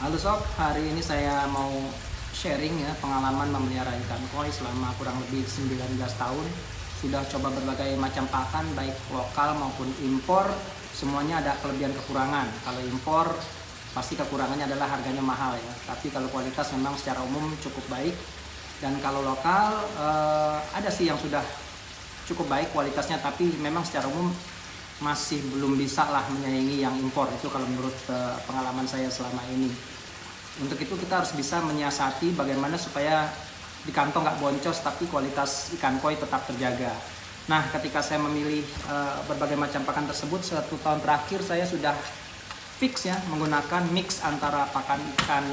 Halo sob, hari ini saya mau sharing ya pengalaman memelihara ikan koi selama kurang lebih 19 tahun. Sudah coba berbagai macam pakan baik lokal maupun impor, semuanya ada kelebihan kekurangan. Kalau impor pasti kekurangannya adalah harganya mahal ya, tapi kalau kualitas memang secara umum cukup baik. Dan kalau lokal ada sih yang sudah cukup baik kualitasnya, tapi memang secara umum masih belum bisa lah menyaingi yang impor. Itu kalau menurut pengalaman saya selama ini. Untuk itu kita harus bisa menyiasati bagaimana supaya di kantong nggak boncos tapi kualitas ikan koi tetap terjaga. Nah, ketika saya memilih berbagai macam pakan tersebut, 1 tahun terakhir saya sudah fix ya menggunakan mix antara pakan ikan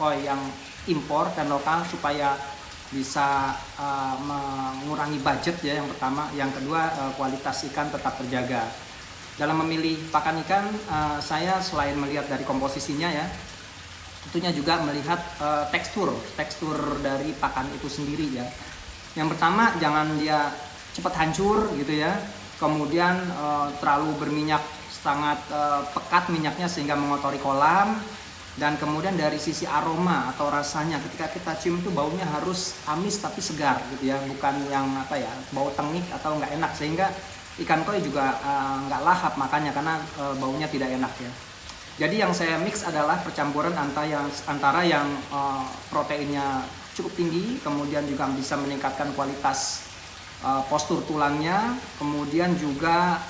koi yang impor dan lokal supaya bisa mengurangi budget ya, yang pertama. Yang kedua, kualitas ikan tetap terjaga. Dalam memilih pakan ikan, saya selain melihat dari komposisinya ya, tentunya juga melihat tekstur dari pakan itu sendiri ya. Yang pertama, jangan dia cepat hancur gitu ya. Kemudian terlalu berminyak, sangat pekat minyaknya sehingga mengotori kolam. Dan kemudian dari sisi aroma atau rasanya, ketika kita cium itu baunya harus amis tapi segar gitu ya, bukan yang bau tengik atau nggak enak, sehingga ikan koi juga nggak lahap makannya karena baunya tidak enak ya. Jadi yang saya mix adalah percampuran antara yang proteinnya cukup tinggi, kemudian juga bisa meningkatkan kualitas postur tulangnya, kemudian juga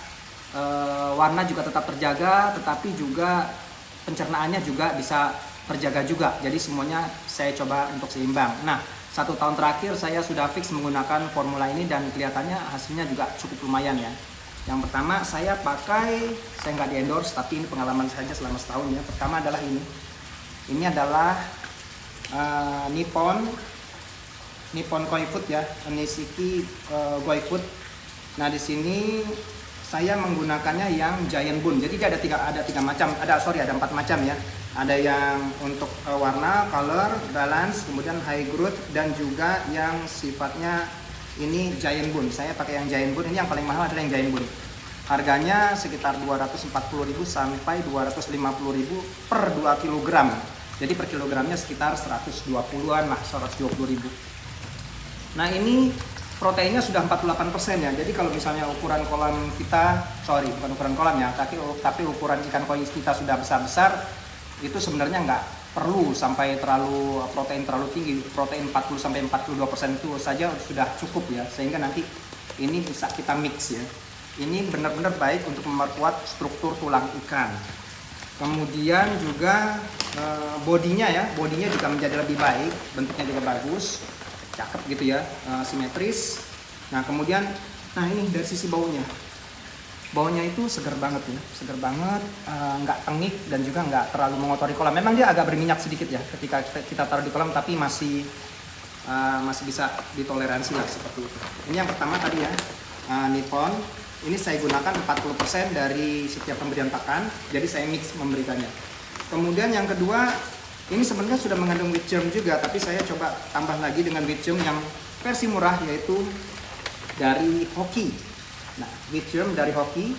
warna juga tetap terjaga, tetapi juga pencernaannya juga bisa terjaga juga. Jadi semuanya saya coba untuk seimbang. Nah, 1 tahun terakhir saya sudah fix menggunakan formula ini dan kelihatannya hasilnya juga cukup lumayan ya. Yang pertama saya nggak di endorse, tapi ini pengalaman saja selama setahun ya. Pertama adalah ini adalah Nippon Koi Food ya, Nishiki Koi Food. Nah, di sini saya menggunakannya yang Giant Bone. Jadi dia ada 4 macam ya. Ada yang untuk warna, color, balance, kemudian high growth, dan juga yang sifatnya ini Giant Bone. Saya pakai yang Giant Bone. Ini yang paling mahal adalah yang Giant Bone. Harganya sekitar 240.000 sampai 250.000 per 2 kg. Jadi per kilogramnya sekitar 120-an lah, 120.000. Nah, ini proteinnya sudah 48% ya. Jadi kalau misalnya ukuran kolam kita, bukan ukuran kolam ya, tapi ukuran ikan koi kita sudah besar-besar, itu sebenarnya nggak perlu sampai protein terlalu tinggi. Protein 40 sampai 42% itu saja sudah cukup ya, sehingga nanti ini bisa kita mix ya. Ini benar-benar baik untuk memperkuat struktur tulang ikan. Kemudian juga bodinya juga menjadi lebih baik, bentuknya juga bagus, cakep gitu ya, simetris. Nah, kemudian ini dari sisi baunya itu segar banget ya, nggak tengik dan juga nggak terlalu mengotori kolam. Memang dia agak berminyak sedikit ya ketika kita taruh di kolam, tapi masih bisa ditoleransi lah seperti itu. Ini yang pertama tadi ya, Nippon. Ini saya gunakan 40% dari setiap pemberian pakan, jadi saya mix memberikannya. Kemudian yang kedua, ini sebenarnya sudah mengandung wheat germ juga, tapi saya coba tambah lagi dengan wheat germ yang versi murah, yaitu dari Hoki. Nah, wheat germ dari Hoki.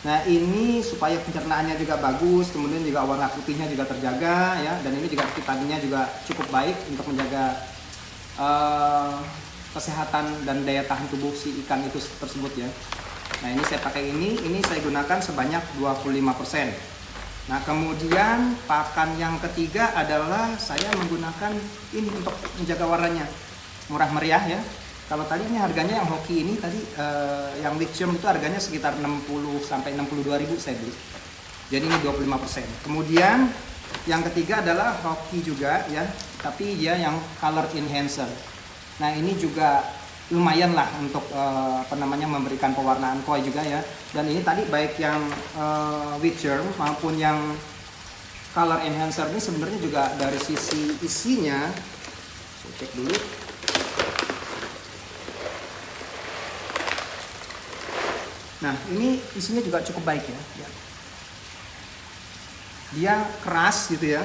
Nah, ini supaya pencernaannya juga bagus, kemudian juga warna putihnya juga terjaga ya, dan ini juga vitaminnya juga cukup baik untuk menjaga kesehatan dan daya tahan tubuh si ikan itu tersebut ya. Nah, ini saya pakai ini saya gunakan sebanyak 25%. Nah, kemudian pakan yang ketiga adalah saya menggunakan ini untuk menjaga warnanya murah meriah ya. Kalau tadi ini harganya yang Hoki ini tadi yang wheat germ itu harganya sekitar 60 sampai 62.000 saya beli. Jadi ini 25%. Kemudian yang ketiga adalah Hoki juga ya, tapi dia yang color enhancer. Nah, ini juga lumayan lah untuk memberikan pewarnaan koi juga ya. Dan ini tadi baik yang wheat germ maupun yang color enhancer ini sebenarnya juga dari sisi isinya, saya cek dulu. Nah, ini isinya juga cukup baik ya. Dia keras gitu ya,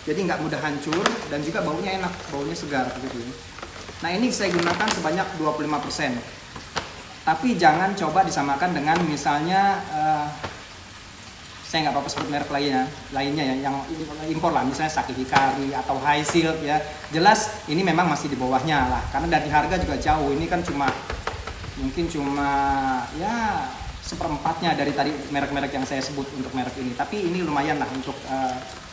jadi nggak mudah hancur dan juga baunya enak, baunya segar gitu ya. Nah, ini saya gunakan sebanyak 25%. Tapi jangan coba disamakan dengan misalnya saya nggak apa-apa sebut merek lainnya ya, yang impor lah, misalnya Saki Hikari atau High Shield ya. Jelas ini memang masih di bawahnya lah, karena dari harga juga jauh. Ini kan mungkin cuma ya seperempatnya dari tadi merek-merek yang saya sebut untuk merek ini. Tapi ini lumayan lah untuk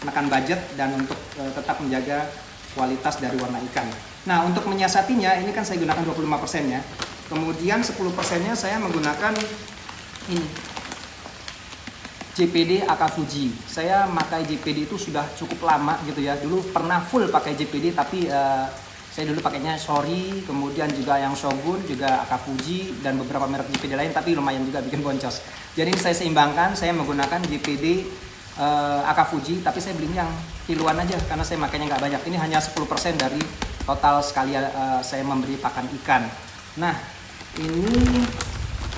menekan budget dan untuk tetap menjaga kualitas dari warna ikan. Nah, untuk menyiasatinya ini kan saya gunakan 25% ya. Kemudian 10%-nya saya menggunakan ini JPD Akafuji. Saya pakai JPD itu sudah cukup lama gitu ya. Dulu pernah full pakai JPD, tapi saya dulu pakainya Shori, kemudian juga yang Shogun, juga Akafuji, dan beberapa merek JPD lain, tapi lumayan juga bikin boncos. Jadi saya seimbangkan, saya menggunakan JPD Akafuji, tapi saya belinya yang kiloan aja karena saya makainya nggak banyak. Ini hanya 10% dari total sekali saya memberi pakan ikan. Nah, ini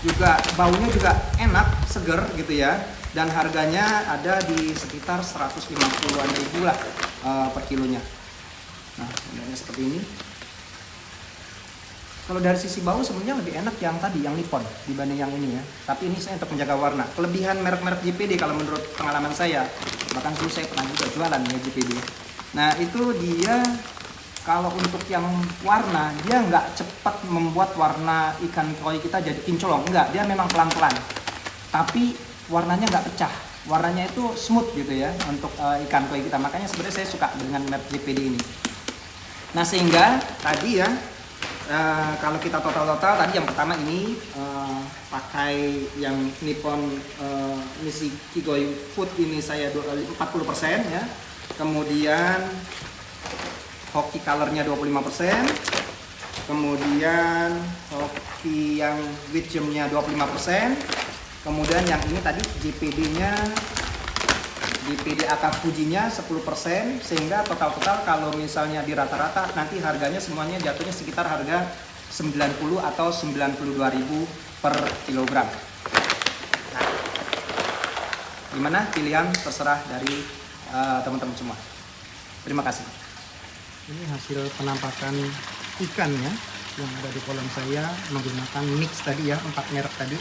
juga baunya juga enak, seger gitu ya. Dan harganya ada di sekitar 150-an ribu lah per kilonya. Nah, modalnya seperti ini. Kalau dari sisi bau sebenarnya lebih enak yang tadi, yang Nippon dibanding yang ini ya. Tapi ini saya untuk menjaga warna. Kelebihan merek-merek JPD kalau menurut pengalaman saya, bahkan dulu saya pernah juga jualan ya JPD. Nah, itu dia kalau untuk yang warna, dia nggak cepat membuat warna ikan koi kita jadi kinclong. Enggak, dia memang pelan-pelan. Tapi warnanya nggak pecah. Warnanya itu smooth gitu ya untuk ikan koi kita. Makanya sebenarnya saya suka dengan merek JPD ini. Nah, sehingga tadi ya, kalau kita total tadi yang pertama ini pakai yang Nippon Nishikigoi Food ini saya 40% ya. Kemudian hoki colornya 25%. Kemudian hoki yang Wisdomnya 25%. Kemudian yang ini tadi JPD-nya, JPD Akafuji-nya 10%, sehingga total kalau misalnya di rata-rata nanti harganya semuanya jatuhnya sekitar harga 90 atau 92.000 per kilogram. Nah, gimana pilihan terserah dari teman-teman semua. Terima kasih. Ini hasil penampakan ikan ya yang ada di kolam saya menggunakan mix tadi ya, 4 merek tadi.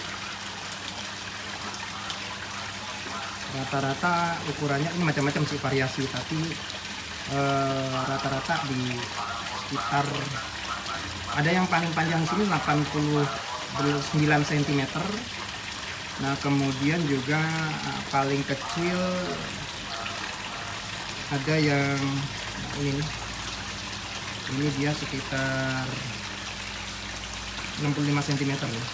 Rata-rata ukurannya ini macam-macam sih variasi, tapi rata-rata di sekitar, ada yang paling panjang sini 89 cm. Nah, kemudian juga paling kecil ada yang ini dia sekitar 65 cm ya.